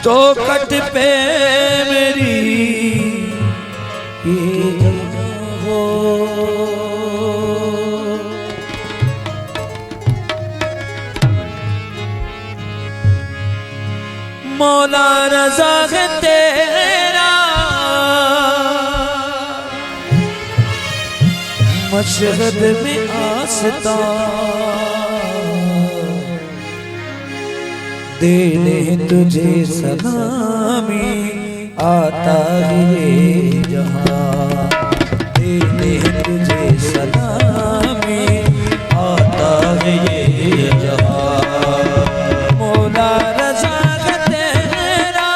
चौखट पे मेरी हो मौला रज़ा है तेरा मशहद में आस्था देने तुझे सलामी आता है जहाँ देने तुझे सलामी आता है ये जहाँ मौला रज़ा है तेरा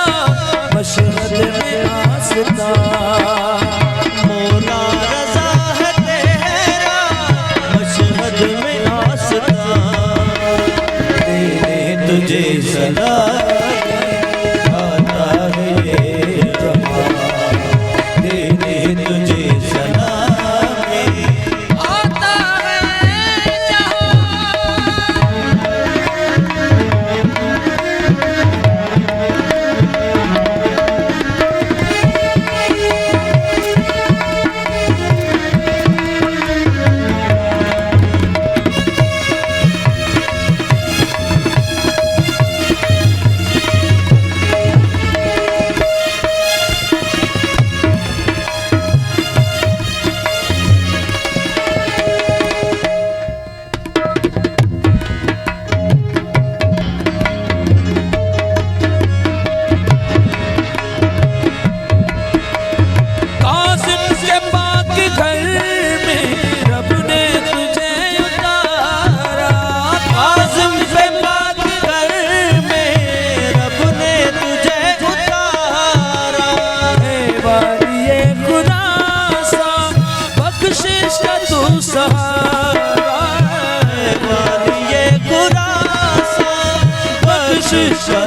मशहद में आस्था मौला रज़ा है तेरा मशहद में आस्था देने तुझे सलामी आता है ये जहाँ देने तुझे सलामी आता है जहाँ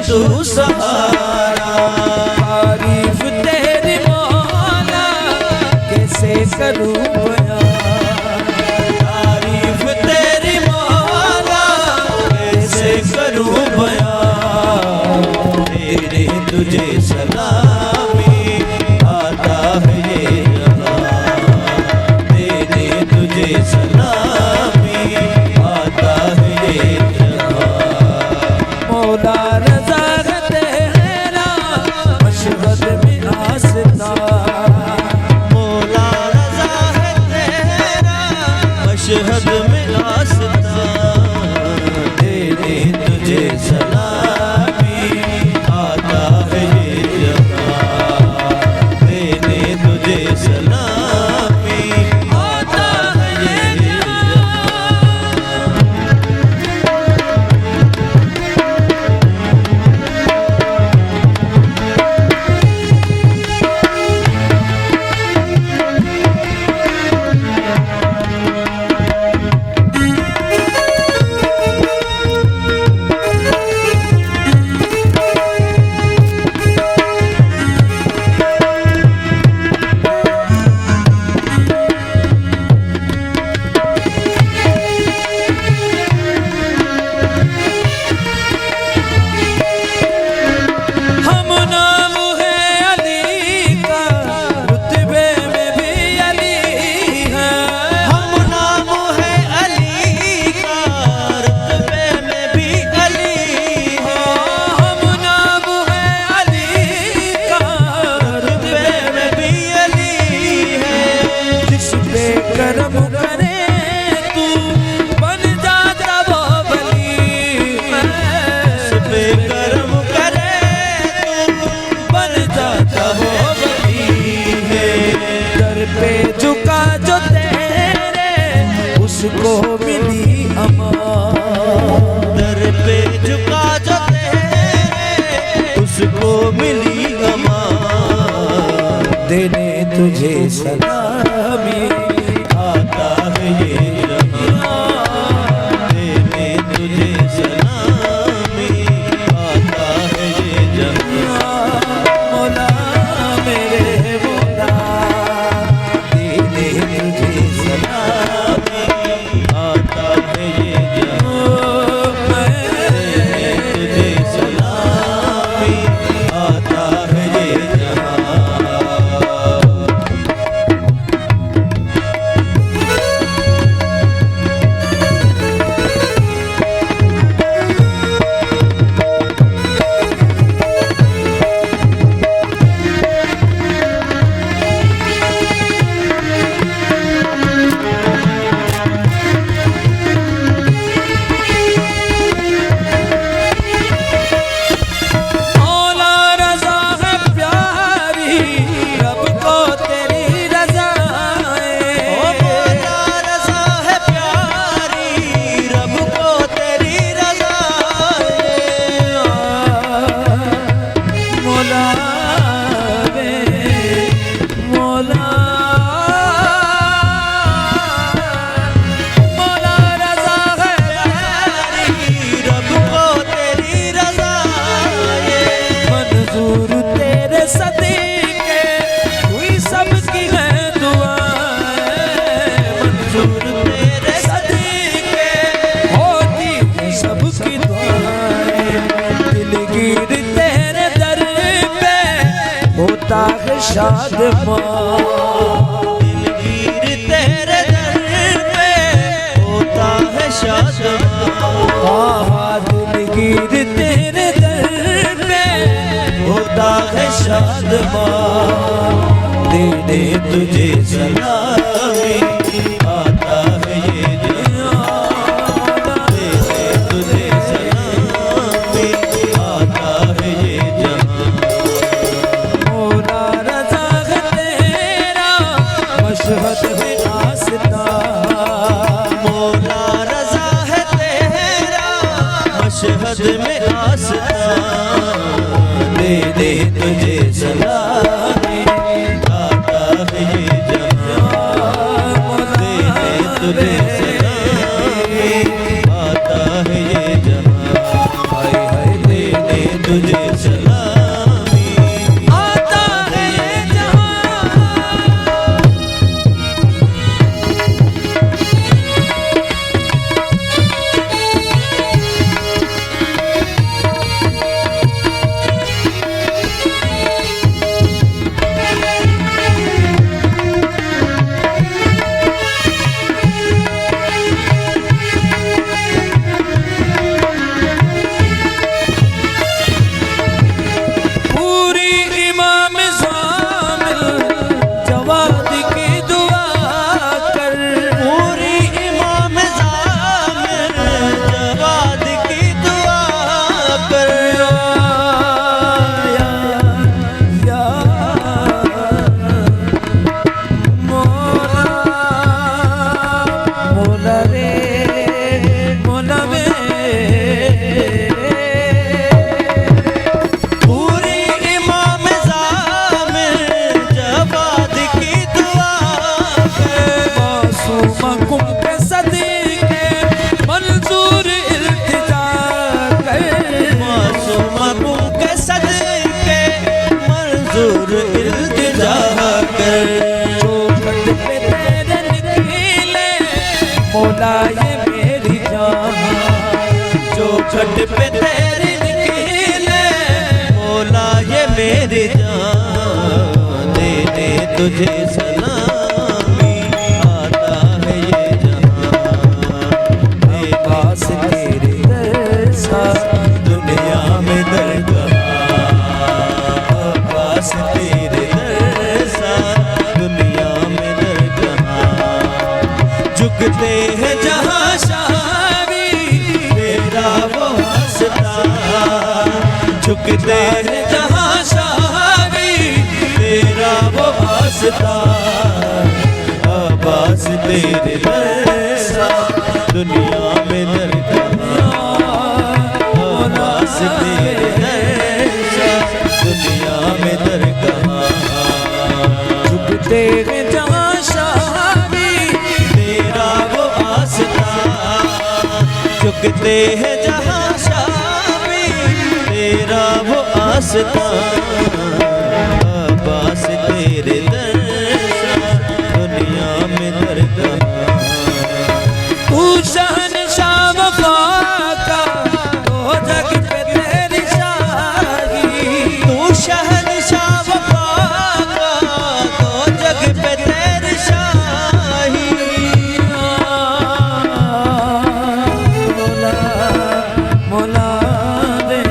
तू सहारा तारीफ तेरी मौला कैसे करूं बयां तारीफ तेरी मौला कैसे करूं बयां तेरे तुझे सलामी आता है ये जहाँ तेरे तुझे सलामी आता है ये जहाँ मौला रज़ा है तेरा मशहद में आस्था मौला रज़ा है तेरा मशहद में आस्था देने तुझे सलामी आता है ये जहाँ देने तुझे सलामी आता है ये करम करे तू बन जाता वो बली पे करम करे तू बन जाता वो बली है दर पे झुका जो तेरे उसको मिली अमान दर पे झुका जो तेरे उसको मिली अमान देने तुझे सलामी आता है ये जहाँ देने तुझे सलामी आता है ये जहाँ मौला मेरे मौला देने तुझे सलामी आता है ये जहाँ देने तुझे सलामी सदीके हुई सबकी है दुआएं, मंजूर तेरे सदीके होती है सबकी दुआएं, दिलगीर तेरे दर पे होता है शादमां, दिलगीर तेरे दर पे होता है शादमां, दिलगीर तेरे दर पे होता है शादमां, देने तुझे सलामी आता है ये जहां, देने तुझे सलामी आता है ये जहां, मौला रज़ा है तेरा मशहद में आस्था, मौला रज़ा है तेरा मशहद में आस्था, दे दे तुझे सलामी आता है ये जहां, दे दे तुझे सलामी आता है ये जहां, हाय हाय दे दे तुझे सलामी आता है ये जहां। पूरी इमाम ज़ामिल जवाद की दुआ कर, पूरी इमाम ज़ामिल जवाद की दुआ कर, या मौला मौला रे मौला वे, पूरी इमाम ज़ामिल जवाद की दुआ कर, मासूम के सदीके मंजूर इल्तिजा कर, मासूम के सदके मंजूर इल्तिजा कर, चौखट पे तेरे निकले मौला ये मेरी जान, चौखट पे तेरी निकले मौला ये मेरी जान, देने तुझे सलामी आता है ये जहां, पास तेरे दरसा दुनिया में दरगाह, पास तेरे दरसा दुनिया में दरगाह, झुकते हैं जहां शामी तेरा वो हंसता, झुकते हैं जहां शामी तेरा वो हंसता, आवाज तेरे दरसा दुनिया में दरगाह, आवाज तेरे दरसा दुनिया में दरगाह, झुकते हैं जहाँ शामी तेरा वो आस्था, झुकते हैं जहाँ शामी तेरा वो आस्था, आवाज तेरे दरसा दुनिया में दरगाह, तू शहंशाह वफा का तो जग पे तेरी शाही, तू शहंशाह वफा का तो जग पे तेरी शाही, मौला मौला रे,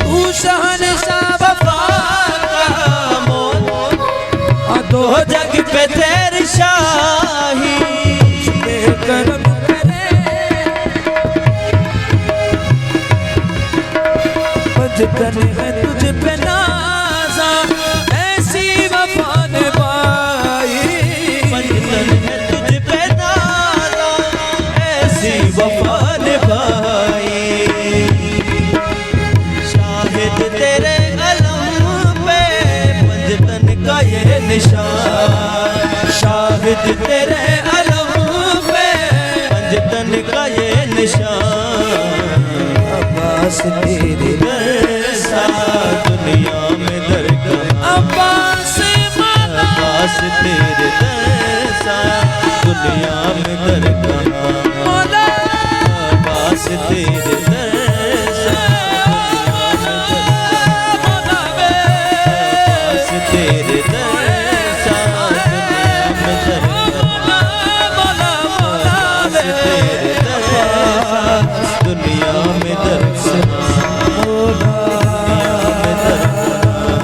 तू शहंशाह वफा का तो जग पे तेरी शाही, करम करे बचपन है तुझ पे नाज़ा, ऐसी वफा निभाई, बचपन है तुझ पे नाज़ा, ऐसी वफा निभाई, शाहिद तेरे अलम पे पंजतन का ये निशान, शाहिद तेरे अलम पे पंजतन का ये निशान, अब्बास तेरे दरसा दुनिया दुनिया में